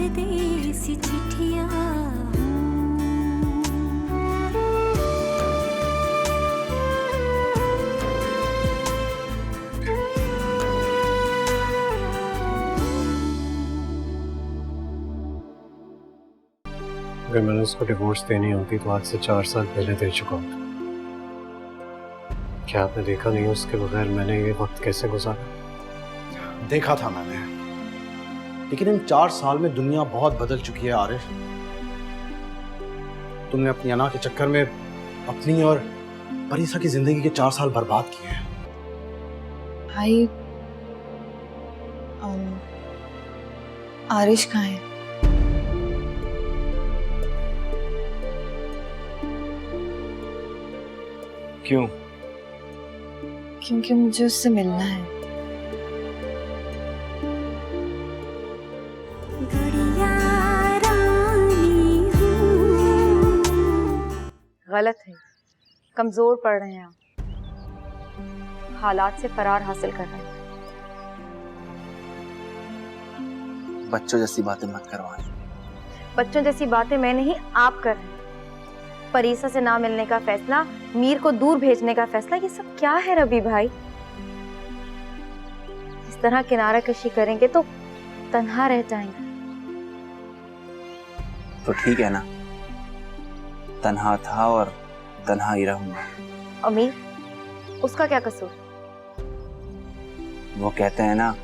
परदेसी चिट्ठियां। अगर मैंने उसको डिवोर्स देनी होती तो आज से 4 साल पहले दे चुका होता। क्या आपने देखा नहीं उसके बगैर मैंने ये वक्त कैसे गुजारा? देखा था मैंने, लेकिन इन 4 साल में दुनिया बहुत बदल चुकी है आरिफ। तुमने अपनी अना के चक्कर में अपनी और परीसा की जिंदगी के 4 साल बर्बाद किए हैं। भाई आरिश कहाँ है? क्यों? क्योंकि मुझे उससे मिलना है। गलत है, कमजोर पड़ रहे हैं आप, हालात से फरार हासिल कर रहे हैं। बच्चों जैसी बातें मत करवाएं। बच्चों जैसी बातें मैं नहीं, आप कर रहे हैं। परीसा से ना मिलने का फैसला, मीर को दूर भेजने का फैसला, ये सब क्या है रवि भाई? इस तरह किनारा कशी करेंगे तो तन्हा रह जाएंगे। तो ठीक है ना, तन्हा था और तन्हा ही रहूंगा। अमीर, उसका क्या कसूर? वो कहते हैं ना,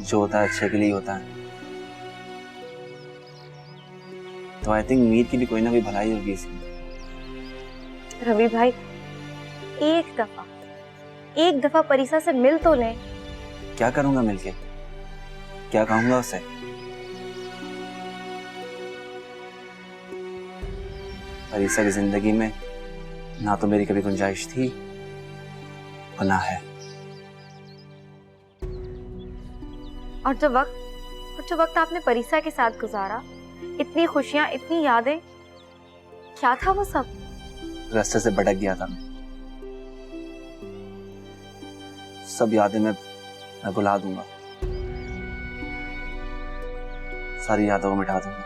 जो होता है अच्छे के लिए होता है। तो आई थिंक मीर की भी कोई ना कोई भलाई होगी इसमें। रवि भाई, एक दफा परीसा से मिल तो लें। क्या करूंगा मिलके? क्या कहूंगा उसे? परीसा की जिंदगी में ना तो मेरी कभी गुंजाइश थी और ना है। और जो वक्त आपने परीसा के साथ गुजारा, इतनी खुशियां, इतनी यादें, क्या था वो सब? रास्ते से भटक गया था मैं। सब यादें मैं भुला दूंगा, सारी यादों को मिटा दूंगा।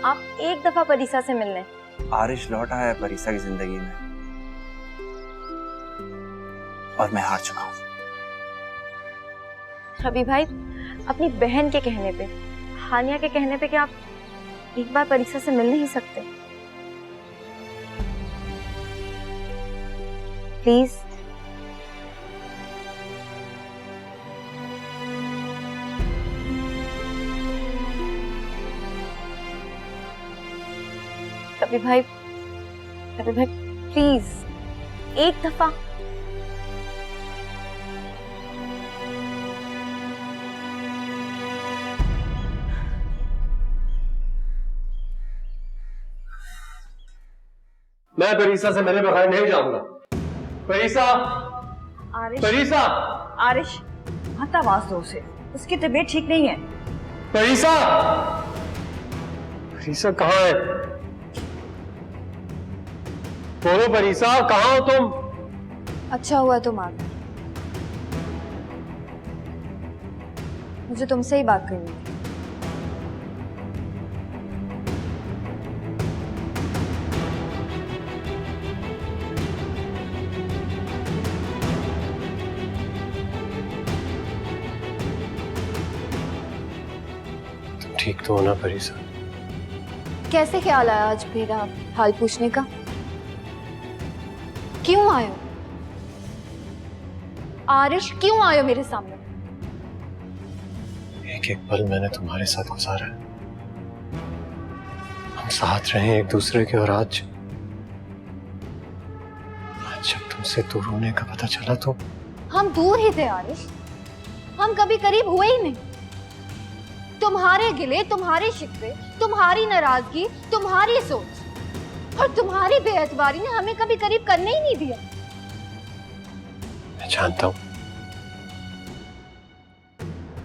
आप एक दफा परीसा से मिल लें। आरिश लौटा है परीसा की जिंदगी में और मैं हार चुका हूं। रवि भाई, अपनी बहन के कहने पे, हानिया के कहने पे, क्या आप एक बार परीक्षा से मिल नहीं सकते? प्लीज। रवि भाई प्लीज, एक दफा। मैं परीसा से मेरे बगैर नहीं जाऊंगा। परीसा, परीसा, आरिश, मत आवाज दो उसे, उसकी तबीयत ठीक नहीं है। परीसा, परीसा कहाँ है? बोलो परीसा, कहाँ हो तुम? अच्छा हुआ तुम आ गए, मुझे तुमसे ही बात करनी थी। ठीक तो होना परीसा? कैसे ख्याल आया आज मेरा हाल पूछने का? क्यों आयो आरिश, क्यों आयो मेरे सामने? एक एक पल मैंने तुम्हारे साथ गुजारा है। हम साथ रहे एक दूसरे के, और आज जब तुमसे दूर होने का पता चला तो हम दूर ही थे आरिश, हम कभी करीब हुए ही नहीं। तुम्हारे गिले, तुम्हारे शिकवे, तुम्हारी नाराजगी, तुम्हारी सोच और तुम्हारी बेएतबारी ने हमें कभी करीब करने ही नहीं दिया। मैं जानता हूं,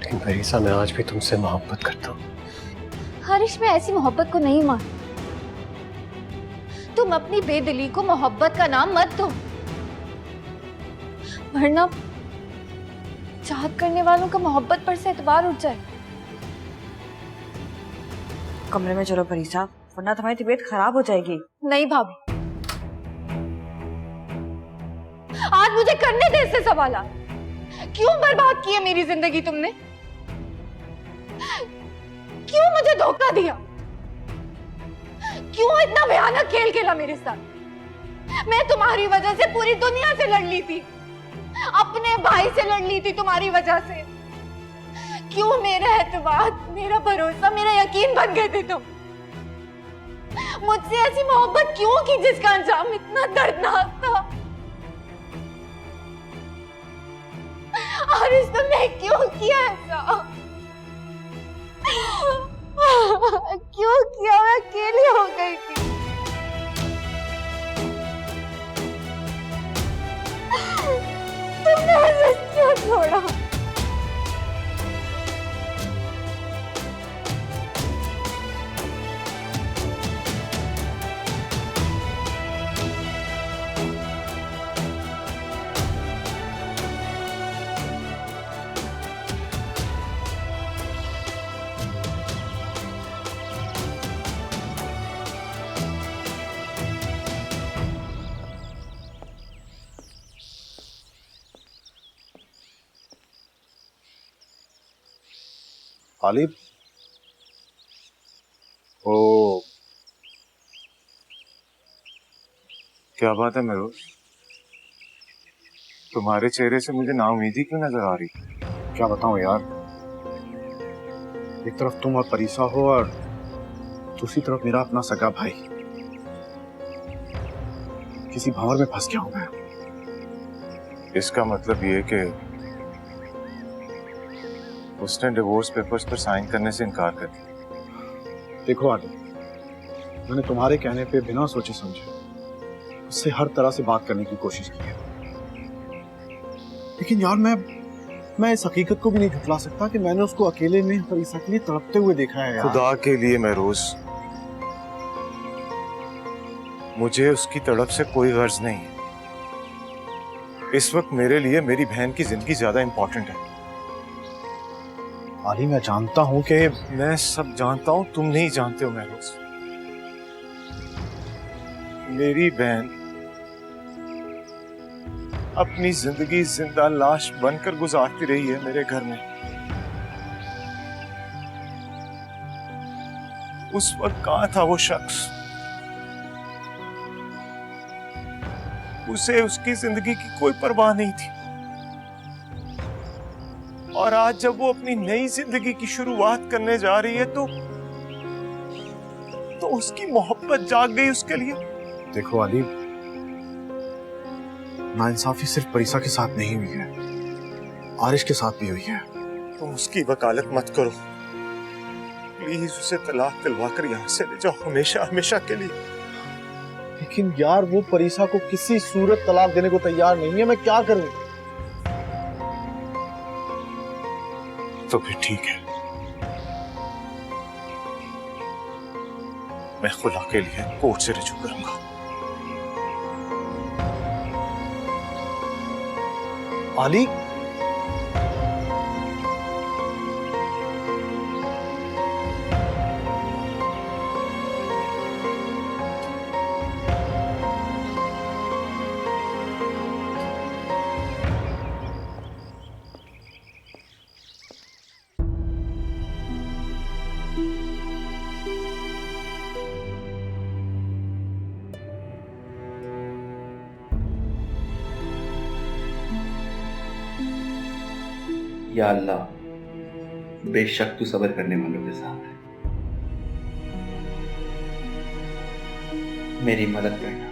लेकिन परीसा मैं आज भी तुमसे मोहब्बत करता हूं। हरीश, मैं ऐसी मोहब्बत को नहीं मानती। तुम अपनी बेदिली को मोहब्बत का नाम मत दो, वरना चाहत करने वालों का मोहब्बत पर से एतबार उठ जाए। कमरे में चलो परीसा, वरना तुम्हारी तबीयत खराब हो जाएगी। नहीं भाभी, आज मुझे करने दे इससे सवाल। क्यों बर्बाद की है मेरी जिंदगी तुमने? क्यों मुझे धोखा दिया? क्यों इतना भयानक खेल खेला मेरे साथ? मैं तुम्हारी वजह से पूरी दुनिया से लड़ ली थी, अपने भाई से लड़ ली थी तुम्हारी वजह से। क्यों मेरा एतबार, मेरा भरोसा, मेरा यकीन बन गए थे तुम? मुझसे ऐसी मोहब्बत क्यों की जिसका अंजाम इतना दर्दनाक था? आरिश, तुमने क्यों किया ऐसा? क्यों किया? मैं अकेली हो गई थी। तुमने मुझे क्यों छोड़ा? आलिफ, ओ क्या बात है मेरोज, तुम्हारे चेहरे से मुझे नाउमीदी क्यों नजर आ रही? क्या बताऊं यार, एक तरफ तुम और परीसा हो और दूसरी तरफ मेरा अपना सगा भाई। किसी भंवर में फंस गया हूं मैं। इसका मतलब ये कि उसने डिवोर्स पेपर्स पर साइन करने से इनकार कर दिया। देखो आलिफ, मैंने तुम्हारे कहने पे बिना सोचे समझे उससे हर तरह से बात करने की कोशिश की है, लेकिन यार मैं इस हकीकत को भी नहीं झुठला सकता कि मैंने उसको अकेले में परीसा के लिए तड़पते हुए देखा है यार। खुदा के लिए मेरोज, मुझे उसकी तड़प से कोई गर्ज नहीं है। इस वक्त मेरे लिए मेरी बहन की जिंदगी ज्यादा इंपॉर्टेंट है। आली, मैं जानता हूं कि मैं सब जानता हूं, तुम नहीं जानते हो मेरोज। मेरी बहन अपनी जिंदगी जिंदा लाश बनकर गुजारती रही है मेरे घर में। उस वक्त कहां था वो शख्स? उसे उसकी जिंदगी की कोई परवाह नहीं थी, और आज जब वो अपनी नई जिंदगी की शुरुआत करने जा रही है तो उसकी मोहब्बत जाग गई उसके लिए। देखो आली, नाइंसाफी सिर्फ परीसा के साथ नहीं हुई है, आरिश के साथ भी हुई है। तुम उसकी वकालत मत करो प्लीज, उसे तलाक दिलवा कर यहाँ से ले जाओ, हमेशा हमेशा के लिए। लेकिन यार वो परीसा को किसी सूरत तलाक देने को तैयार नहीं है, मैं क्या करूं? तो फिर ठीक है, मैं खुला के लिए कोर्ट से रजू करूंगा। आली, या अल्लाह, बेशक तू सब्र करने वालों के साथ है। मेरी मदद करना,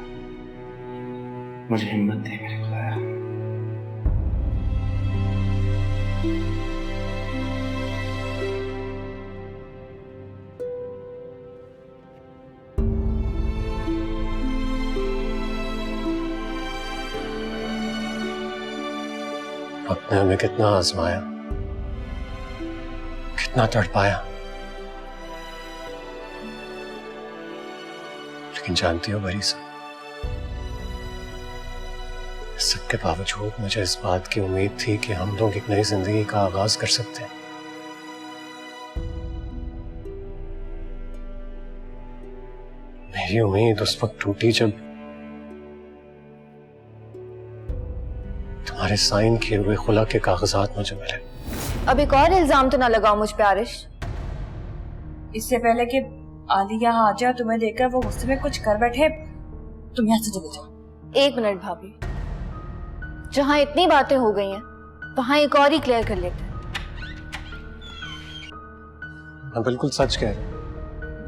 मुझे हिम्मत दे मेरे खुदाया। आपने हमें कितना आजमाया, कितना तड़पाया, लेकिन जानती हो परीसा, इस सब के बावजूद मुझे इस बात की उम्मीद थी कि हम लोग एक नई जिंदगी का आगाज कर सकते हैं। मेरी उम्मीद उस वक्त टूटी जब तुम्हारे साइन किए हुए खुला के कागजात मुझे मिले। अब एक और इल्जाम तो ना लगाओ मुझ पे आरिश। इससे पहले कि आली यहाँ आ जाए तुम्हें देखकर वो गुस्से में कुछ कर बैठे, तुम यहाँ से चले जाओ। एक मिनट भाभी, जहाँ इतनी बातें हो गई हैं वहां एक और ही क्लियर कर लेते हैं। मैं बिल्कुल सच कह रहा हूँ।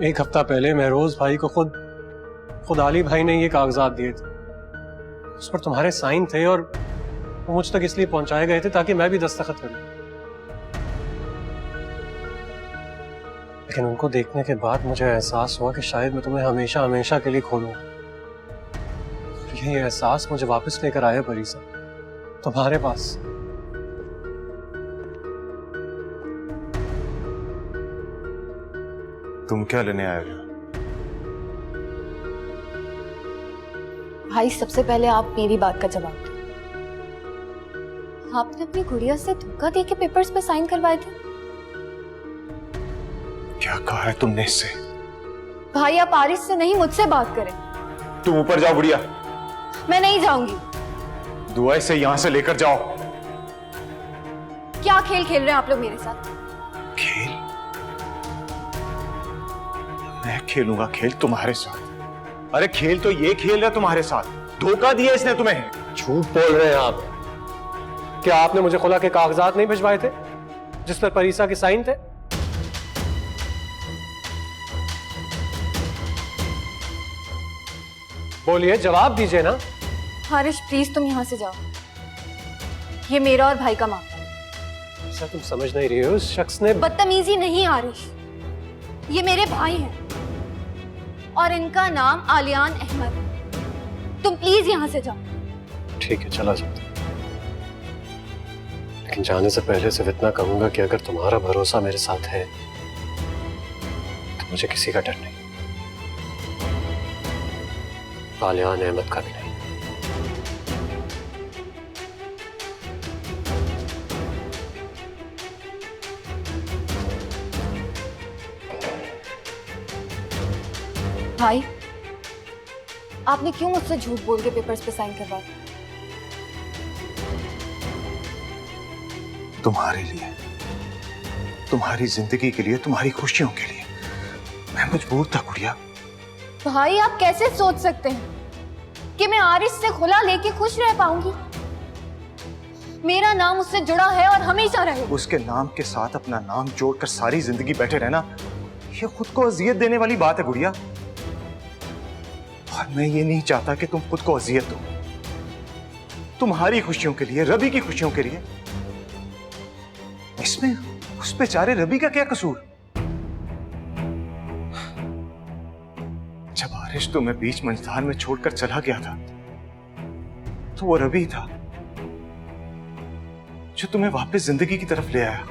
एक हफ्ता पहले महरोज भाई को खुद आली भाई ने ये कागजात दिए थे। उस पर तुम्हारे साइन थे और वो मुझ तक इसलिए पहुंचाए गए थे ताकि मैं भी दस्तखत करूं। लेकिन उनको देखने के बाद मुझे एहसास हुआ कि शायद मैं तुम्हें हमेशा हमेशा के लिए खो दूंगा। यही एहसास मुझे वापस लेकर आया परीसा, तुम्हारे पास। तुम क्या लेने आए हो? भाई सबसे पहले आप मेरी बात का जवाब दो। आपने अपनी गुड़िया से धोखा दे के पेपर्स पे साइन करवाए थे। क्या कहा है तुमने इससे? भाई आप आरिश से नहीं मुझसे बात करें। तुम ऊपर जाओ गुड़िया। मैं नहीं जाऊंगी। दुआ इसे यहां से लेकर जाओ। क्या खेल खेल रहे हैं आप लोग मेरे साथ? खेल? मैं खेलूंगा खेल तुम्हारे साथ? अरे खेल तो ये खेल रहा तुम्हारे साथ। धोखा दिया इसने तुम्हें। झूठ बोल रहे हैं आप। क्या आपने मुझे खुला के कागजात नहीं भिजवाए थे जिस पर परीसा के साइन थे? बोलिए, जवाब दीजिए ना। आरिश प्लीज तुम यहाँ से जाओ, ये मेरा और भाई का मामला है। ऐसा तुम समझ नहीं रही हो, उस शख्स ने बदतमीजी नहीं आरिश, ये मेरे भाई हैं और इनका नाम आलियान अहमद है। तुम प्लीज यहाँ से जाओ। ठीक है, चला जाता। लेकिन जाने से पहले सिर्फ इतना कहूंगा कि अगर तुम्हारा भरोसा मेरे साथ है तो मुझे किसी का डर नहीं, आलियान अहमद का भी नहीं। भाई आपने क्यों मुझसे झूठ बोल के पेपर्स पे साइन करवाए? तुम्हारे लिए, तुम्हारी जिंदगी के लिए, तुम्हारी खुशियों के लिए मैं मजबूर था गुड़िया। भाई आप कैसे सोच सकते हैं कि मैं आरिश से खुला लेके खुश रह पाऊंगी? मेरा नाम उससे जुड़ा है और हमेशा रहेगा। उसके नाम के साथ अपना नाम जोड़कर सारी जिंदगी बैठे रहना, ये खुद को अजियत देने वाली बात है गुड़िया। और मैं ये नहीं चाहता कि तुम खुद को अजियत दो। तुम्हारी खुशियों के लिए, रवि की खुशियों के लिए। इसमें उस बेचारे रवि का क्या कसूर? जब आरिश तुम्हें बीच मंझधार में छोड़कर चला गया था तो वो रवि था जो तुम्हें वापस जिंदगी की तरफ ले आया।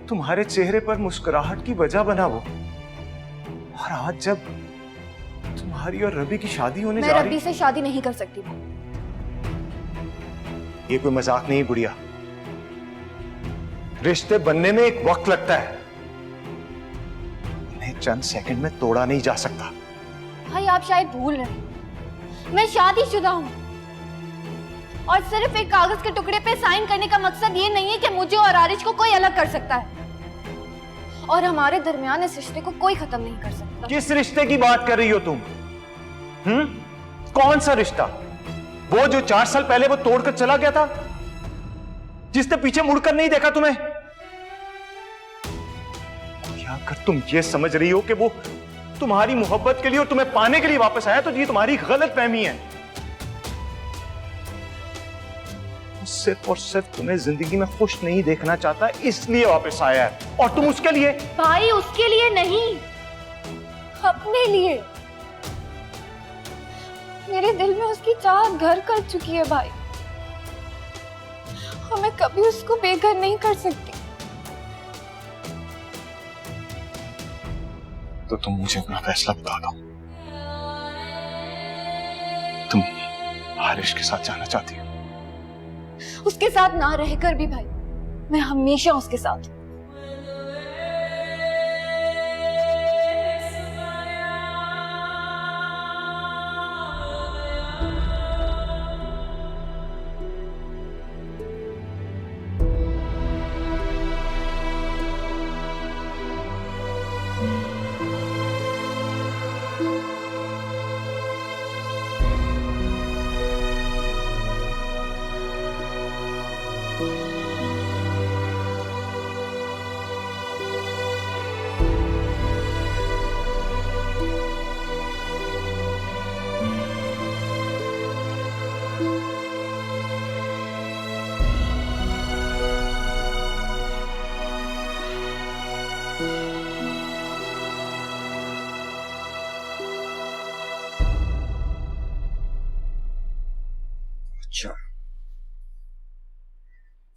तुम्हारे चेहरे पर मुस्कुराहट की वजह बना वो। और आज जब तुम्हारी और रवि की शादी होने जा रही, मैं रवि से शादी नहीं कर सकती। ये कोई मजाक नहीं गुड़िया। रिश्ते बनने में एक वक्त लगता है, उन्हें चंद सेकंड में तोड़ा नहीं जा सकता। भाई आप शायद भूल रहे हैं, मैं शादीशुदा हूँ और सिर्फ एक कागज के टुकड़े पे साइन करने का मकसद ये नहीं है कि मुझे और आरिश को कोई अलग कर सकता है और हमारे दरमियान इस रिश्ते को कोई खत्म नहीं कर सकता। किस रिश्ते की बात कर रही हो तुम? कौन सा रिश्ता? वो जो 4 साल पहले वो तोड़कर चला गया था, जिसने पीछे मुड़कर नहीं देखा तुम्हें? या अगर तुम ये समझ रही हो कि वो तुम्हारी मोहब्बत के लिए और तुम्हें पाने के लिए वापस आया तो ये तुम्हारी गलत फहमी है। सिर्फ और सिर्फ तुम्हें जिंदगी में खुश नहीं देखना चाहता, इसलिए वापस आया है। और तुम उसके लिए? भाई उसके लिए नहीं, अपने लिए। मेरे दिल में उसकी चाहत घर कर चुकी है भाई, और मैं कभी उसको बेघर नहीं कर सकती। तो तुम मुझे अपना फैसला बता दो। तुम आरिश के साथ जाना चाहती हो? उसके साथ ना रहकर भी भाई मैं हमेशा उसके साथ हूं।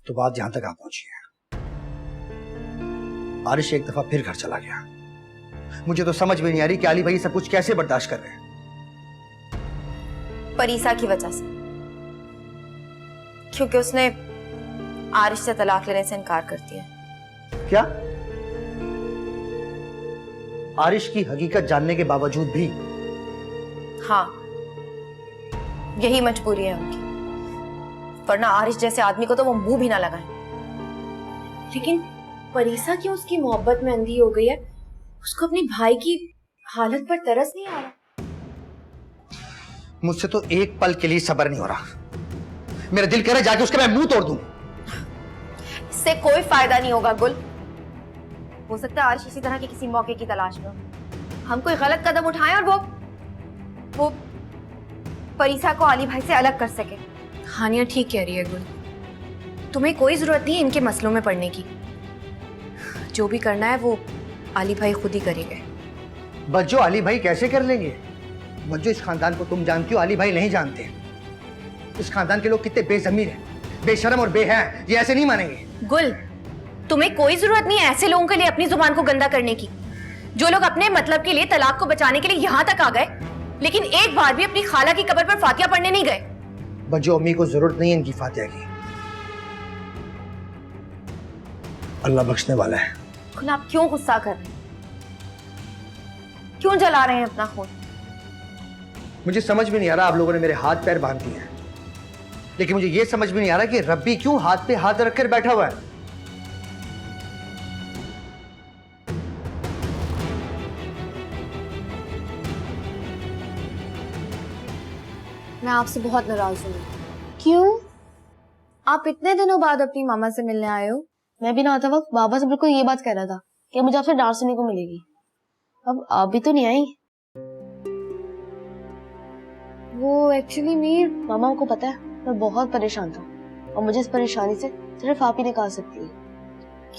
तो बात यहां तक आ पहुंची है। आरिश एक दफा फिर घर चला गया। मुझे तो समझ में नहीं आ रही कि अली भाई सब कुछ कैसे बर्दाश्त कर रहे हैं। परीसा की वजह से, क्योंकि उसने आरिश से तलाक लेने से इनकार कर दिया। क्या? आरिश की हकीकत जानने के बावजूद भी? हाँ, यही मजबूरी है उनकी, वरना आरिश जैसे आदमी को तो वो मुंह भी ना लगाए। लेकिन परीसा क्यों उसकी मोहब्बत में अंधी हो गई है? उसको अपने भाई की हालत पर तरस नहीं आ रहा। मुझसे तो एक पल के लिए सब्र नहीं हो रहा। मेरा दिल कह रहा है जाके उसका मैं मुंह तोड़ दूं। इससे कोई फायदा नहीं होगा गुल। हो सकता है आरिश इसी तरह के किसी मौके की तलाश में हो। हम कोई गलत कदम उठाएं और वो परीसा को अली भाई से अलग कर सके। हानिया ठीक कह रही है गुल, तुम्हें कोई जरूरत नहीं है इनके मसलों में पड़ने की। जो भी करना है वो अली भाई खुद ही करेंगे। बच्चो अली भाई कैसे कर लेंगे? बच्चो इस खानदान को तुम जानती हो, अली भाई नहीं जानते। इस खानदान के लोग कितने बेजमीर हैं, बेशर्म और बेहया हैं, ये ऐसे नहीं मानेंगे। गुल, तुम्हें कोई जरूरत नहीं है ऐसे लोगों के लिए अपनी जुबान को गंदा करने की, जो लोग अपने मतलब के लिए तलाक को बचाने के लिए यहाँ तक आ गए, लेकिन एक बार भी अपनी खाला की कब्र पर फातिया पढ़ने नहीं गए। बच्चो अम्मी को जरूरत नहीं है इनकी फातिया की, अल्लाह बख्शने वाला है। गुल, आप क्यों गुस्सा कर रहे हैं? क्यों जला रहे हैं अपना खून? मुझे समझ में नहीं आ रहा, आप लोगों ने मेरे हाथ पैर बांध दिए हैं, लेकिन मुझे यह समझ में नहीं आ रहा कि रब्बी क्यों हाथ पे हाथ रखकर बैठा हुआ है। मैं आपसे बहुत नाराज हूँ। क्यों? आप इतने दिनों बाद अपनी मामा से मिलने आए हो। मैं भी ना आता वक्त बाबा से बिल्कुल ये बात कह रहा था कि मुझे आपसे डांट सुनने को मिलेगी। अब आप भी तो नहीं आई। वो एक्चुअली मीर मामा को पता है मैं बहुत परेशान था और मुझे इस परेशानी से सिर्फ आप ही निकाल सकती है।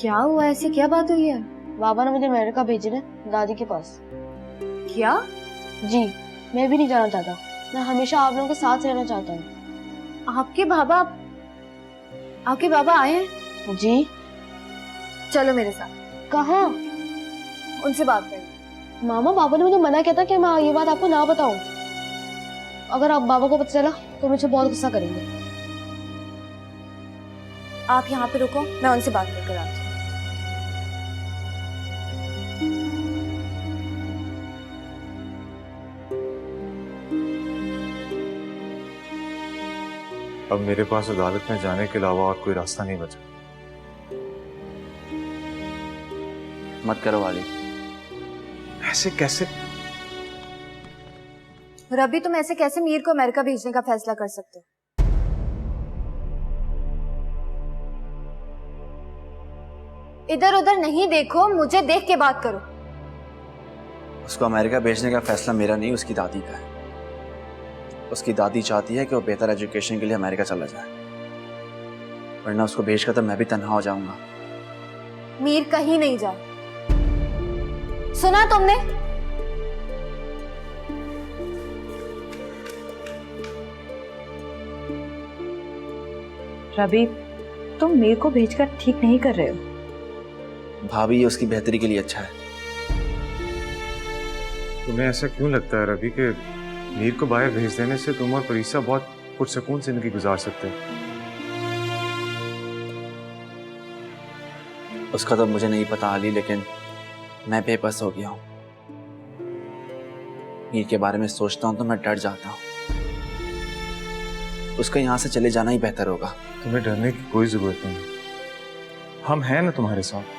क्या हुआ? ऐसी क्या बात हुई है? बाबा ने मुझे अमेरिका भेजे ना दादी के पास। क्या? जी, मैं भी नहीं जाना चाहता। मैं हमेशा आप लोगों के साथ रहना चाहता हूँ। आपके बाबा आए हैं? जी। चलो मेरे साथ। कहाँ? उनसे बात करें। मामा, बाबा ने मुझे मना किया था कि मैं ये बात आपको ना बताऊं। अगर आप बाबा को पता चला तो मुझे बहुत गुस्सा करेंगे। आप यहाँ पे रुको, मैं उनसे बात करके आती हूँ। अब मेरे पास अदालत में जाने के अलावा और कोई रास्ता नहीं बचा। मत करो वाली। ऐसे कैसे? रबी, तुम ऐसे कैसे मीर को अमेरिका भेजने का फैसला कर सकते हो? इधर उधर नहीं देखो, मुझे देख के बात करो। उसको अमेरिका भेजने का फैसला मेरा नहीं, उसकी दादी का है। उसकी दादी चाहती है कि वो बेहतर एजुकेशन के लिए अमेरिका चला जाए, वरना उसको भेजकर तो मैं भी तन्हा हो जाऊंगा। मीर कहीं नहीं जा। सुना तुमने? रबी, तुम मीर को भेजकर ठीक नहीं कर रहे हो। भाभी, ये उसकी बेहतरी के लिए अच्छा है। तुम्हें ऐसा क्यों लगता है रवि कि मीर को बाहर भेज देने से तुम और परीसा बहुत पुरसकून जिंदगी गुजार सकते हो? उसका तो मुझे नहीं पता अली, लेकिन मैं बेबस हो गया हूँ। मीर के बारे में सोचता हूँ तो मैं डर जाता हूँ। उसका यहाँ से चले जाना ही बेहतर होगा। तुम्हें डरने की कोई जरूरत नहीं, हम हैं ना तुम्हारे साथ।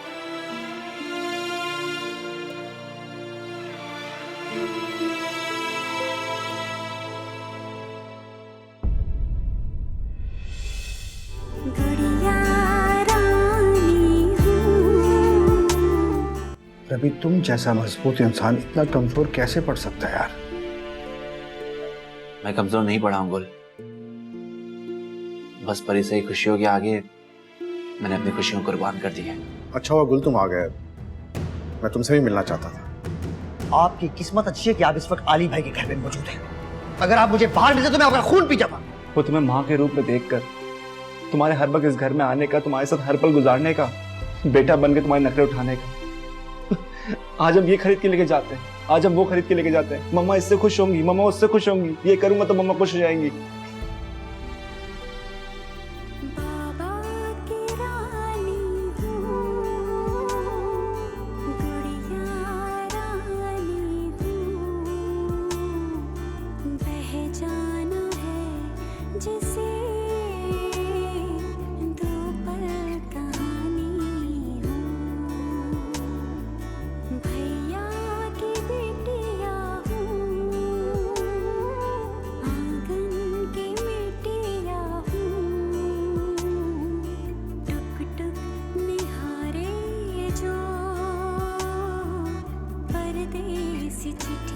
रवि, तुम जैसा मजबूत इंसान इतना कमजोर कैसे पड़ सकता है यार? मैं कमजोर नहीं पड़ा हूं गुल, बस परीसा की खुशियों के आगे मैंने अपनी खुशियों को कुर्बान कर दी है। अच्छा हुआ गुल तुम आ गए, मैं तुमसे भी मिलना चाहता था। आपकी किस्मत अच्छी है कि आप इस वक्त आली भाई के घर में मौजूद हैं। अगर आप मुझे बाहर मिलते तो मैं आपका खून पी जाता। वो तुम्हें माँ के रूप में देखकर तुम्हारे हर वक्त इस घर में आने का, तुम्हारे साथ हर पल गुजारने का, बेटा बन के तुम्हारे नखरे उठाने का। आज हम ये खरीद के लेके जाते हैं, आज हम वो खरीद के लेके जाते हैं, मम्मा इससे खुश होंगी, मम्मा उससे खुश होंगी, ये करूंगा तो मम्मा खुश हो जाएंगी। बाबा की रानी हूँ, गुड़िया रानी हूँ, बह जाना है जिसे दो पल कहानी हूँ, भैया की बेटिया हूँ, आंगन की मिट्टिया हूँ, टुक टुक निहारे जो परदेसी चिट्ठियाँ।